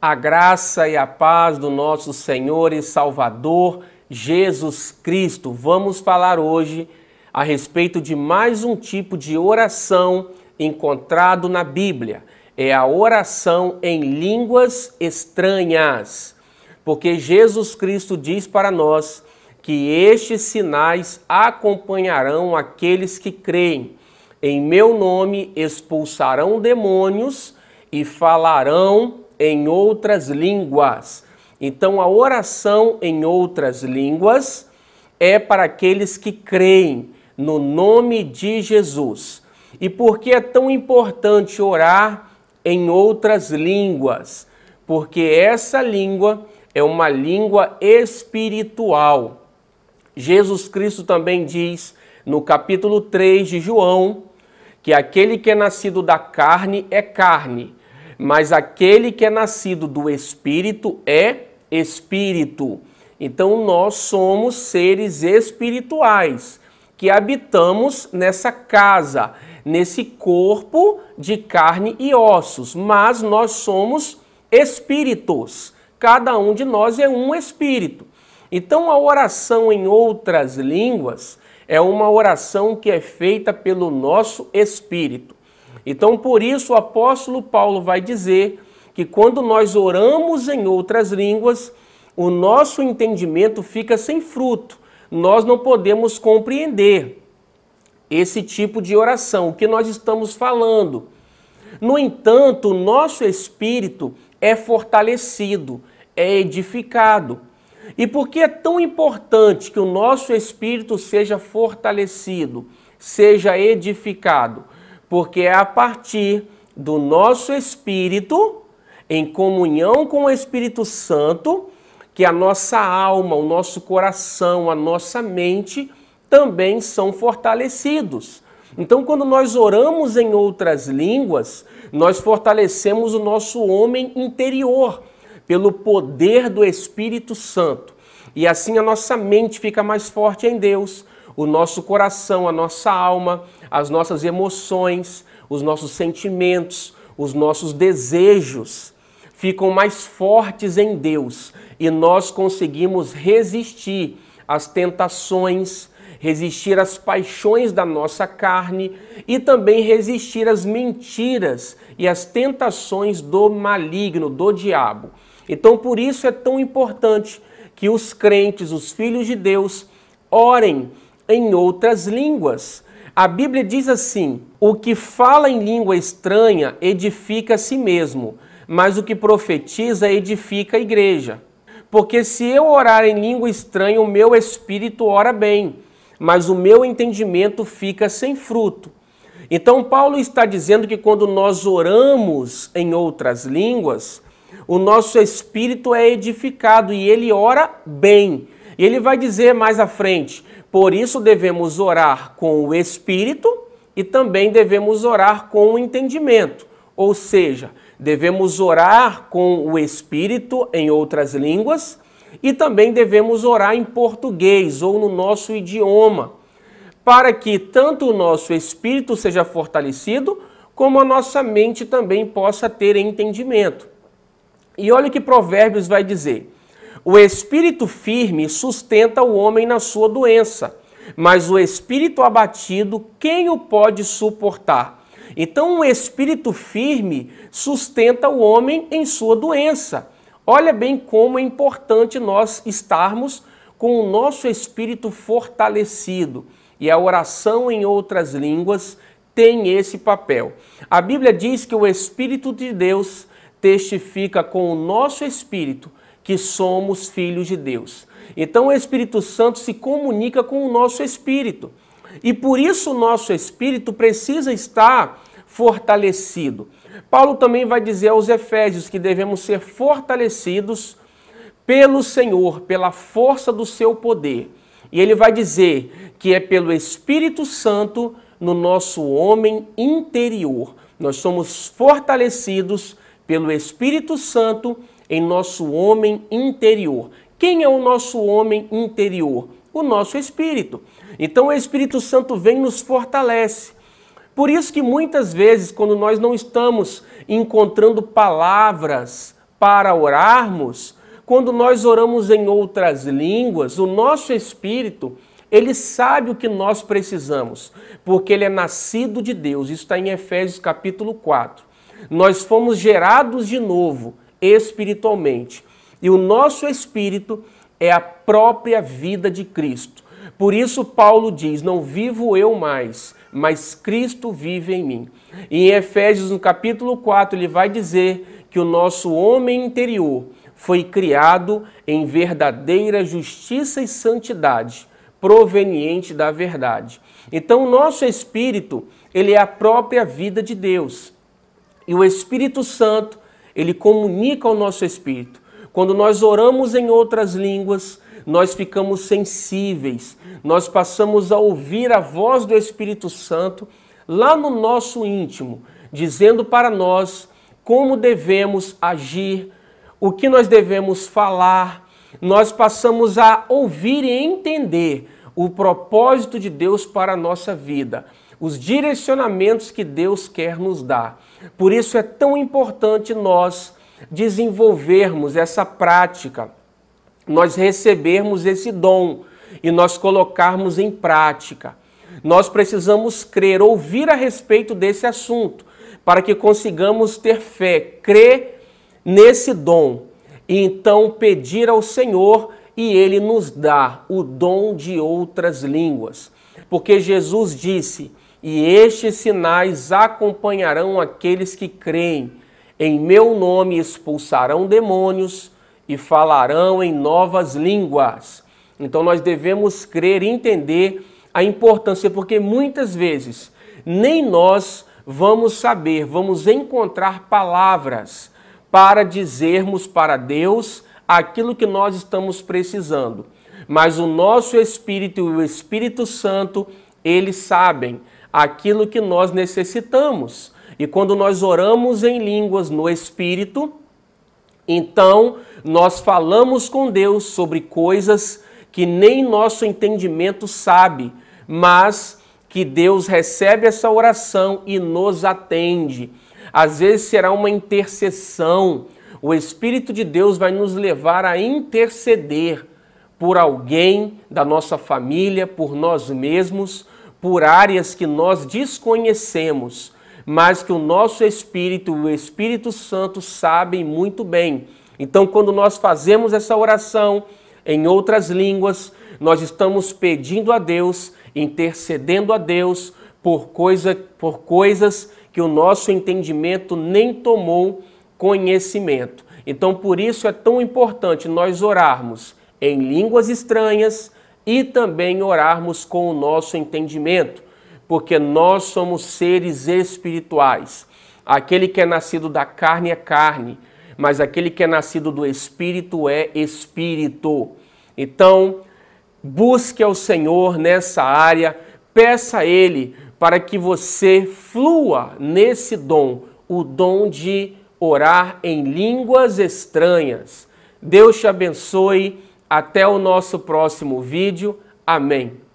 A graça e a paz do nosso Senhor e Salvador Jesus Cristo. Vamos falar hoje a respeito de mais um tipo de oração encontrado na Bíblia. É a oração em línguas estranhas. Porque Jesus Cristo diz para nós que estes sinais acompanharão aqueles que creem. Em meu nome expulsarão demônios e falarão em outras línguas. Então, a oração em outras línguas é para aqueles que creem no nome de Jesus. E por que é tão importante orar em outras línguas? Porque essa língua é uma língua espiritual. Jesus Cristo também diz no capítulo 3 de João que aquele que é nascido da carne é carne, mas aquele que é nascido do Espírito é Espírito. Então nós somos seres espirituais que habitamos nessa casa, nesse corpo de carne e ossos, mas nós somos espíritos. Cada um de nós é um espírito. Então a oração em outras línguas é uma oração que é feita pelo nosso espírito. Então, por isso, o apóstolo Paulo vai dizer que quando nós oramos em outras línguas, o nosso entendimento fica sem fruto. Nós não podemos compreender esse tipo de oração, o que nós estamos falando. No entanto, o nosso espírito é fortalecido, é edificado. E por que é tão importante que o nosso espírito seja fortalecido, seja edificado? Porque é a partir do nosso espírito, em comunhão com o Espírito Santo, que a nossa alma, o nosso coração, a nossa mente também são fortalecidos. Então, quando nós oramos em outras línguas, nós fortalecemos o nosso homem interior pelo poder do Espírito Santo. E assim a nossa mente fica mais forte em Deus, o nosso coração, a nossa alma, as nossas emoções, os nossos sentimentos, os nossos desejos ficam mais fortes em Deus e nós conseguimos resistir às tentações, resistir às paixões da nossa carne e também resistir às mentiras e às tentações do maligno, do diabo. Então, por isso é tão importante que os crentes, os filhos de Deus, orem em outras línguas. A Bíblia diz assim: o que fala em língua estranha edifica a si mesmo, mas o que profetiza edifica a igreja. Porque se eu orar em língua estranha, o meu espírito ora bem, mas o meu entendimento fica sem fruto. Então Paulo está dizendo que quando nós oramos em outras línguas, o nosso espírito é edificado e ele ora bem. E ele vai dizer mais à frente: por isso devemos orar com o espírito e também devemos orar com o entendimento. Ou seja, devemos orar com o espírito em outras línguas e também devemos orar em português ou no nosso idioma, para que tanto o nosso espírito seja fortalecido, como a nossa mente também possa ter entendimento. E olha o que Provérbios vai dizer: o espírito firme sustenta o homem na sua doença, mas o espírito abatido, quem o pode suportar? Então, o espírito firme sustenta o homem em sua doença. Olha bem como é importante nós estarmos com o nosso espírito fortalecido. E a oração em outras línguas tem esse papel. A Bíblia diz que o Espírito de Deus testifica com o nosso espírito que somos filhos de Deus. Então o Espírito Santo se comunica com o nosso espírito. E por isso o nosso espírito precisa estar fortalecido. Paulo também vai dizer aos Efésios que devemos ser fortalecidos pelo Senhor, pela força do seu poder. E ele vai dizer que é pelo Espírito Santo no nosso homem interior. Nós somos fortalecidos pelo Espírito Santo em nosso homem interior. Quem é o nosso homem interior? O nosso espírito. Então o Espírito Santo vem e nos fortalece. Por isso que muitas vezes, quando nós não estamos encontrando palavras para orarmos, quando nós oramos em outras línguas, o nosso espírito, ele sabe o que nós precisamos, porque ele é nascido de Deus. Isso está em Efésios capítulo 4. Nós fomos gerados de novo, espiritualmente. E o nosso espírito é a própria vida de Cristo. Por isso Paulo diz, não vivo eu mais, mas Cristo vive em mim. E em Efésios, no capítulo 4, ele vai dizer que o nosso homem interior foi criado em verdadeira justiça e santidade, proveniente da verdade. Então o nosso espírito, ele é a própria vida de Deus. E o Espírito Santo, ele comunica ao nosso espírito. Quando nós oramos em outras línguas, nós ficamos sensíveis, nós passamos a ouvir a voz do Espírito Santo lá no nosso íntimo, dizendo para nós como devemos agir, o que nós devemos falar. Nós passamos a ouvir e entender o propósito de Deus para a nossa vida, os direcionamentos que Deus quer nos dar. Por isso é tão importante nós desenvolvermos essa prática, nós recebermos esse dom e nós colocarmos em prática. Nós precisamos crer, ouvir a respeito desse assunto, para que consigamos ter fé, crer nesse dom e então pedir ao Senhor e Ele nos dá o dom de outras línguas. Porque Jesus disse, e estes sinais acompanharão aqueles que creem, em meu nome expulsarão demônios e falarão em novas línguas. Então nós devemos crer e entender a importância, porque muitas vezes nem nós vamos saber, vamos encontrar palavras para dizermos para Deus aquilo que nós estamos precisando. Mas o nosso Espírito e o Espírito Santo, eles sabem aquilo que nós necessitamos. E quando nós oramos em línguas no Espírito, então nós falamos com Deus sobre coisas que nem nosso entendimento sabe, mas que Deus recebe essa oração e nos atende. Às vezes será uma intercessão. O Espírito de Deus vai nos levar a interceder por alguém da nossa família, por nós mesmos, por áreas que nós desconhecemos, mas que o nosso Espírito e o Espírito Santo sabem muito bem. Então, quando nós fazemos essa oração em outras línguas, nós estamos pedindo a Deus, intercedendo a Deus por coisas que o nosso entendimento nem tomou conhecimento. Então, por isso é tão importante nós orarmos em línguas estranhas e também orarmos com o nosso entendimento, porque nós somos seres espirituais. Aquele que é nascido da carne é carne, mas aquele que é nascido do Espírito é espírito. Então, busque ao Senhor nessa área, peça a Ele para que você flua nesse dom, o dom de orar em línguas estranhas. Deus te abençoe. Até o nosso próximo vídeo. Amém.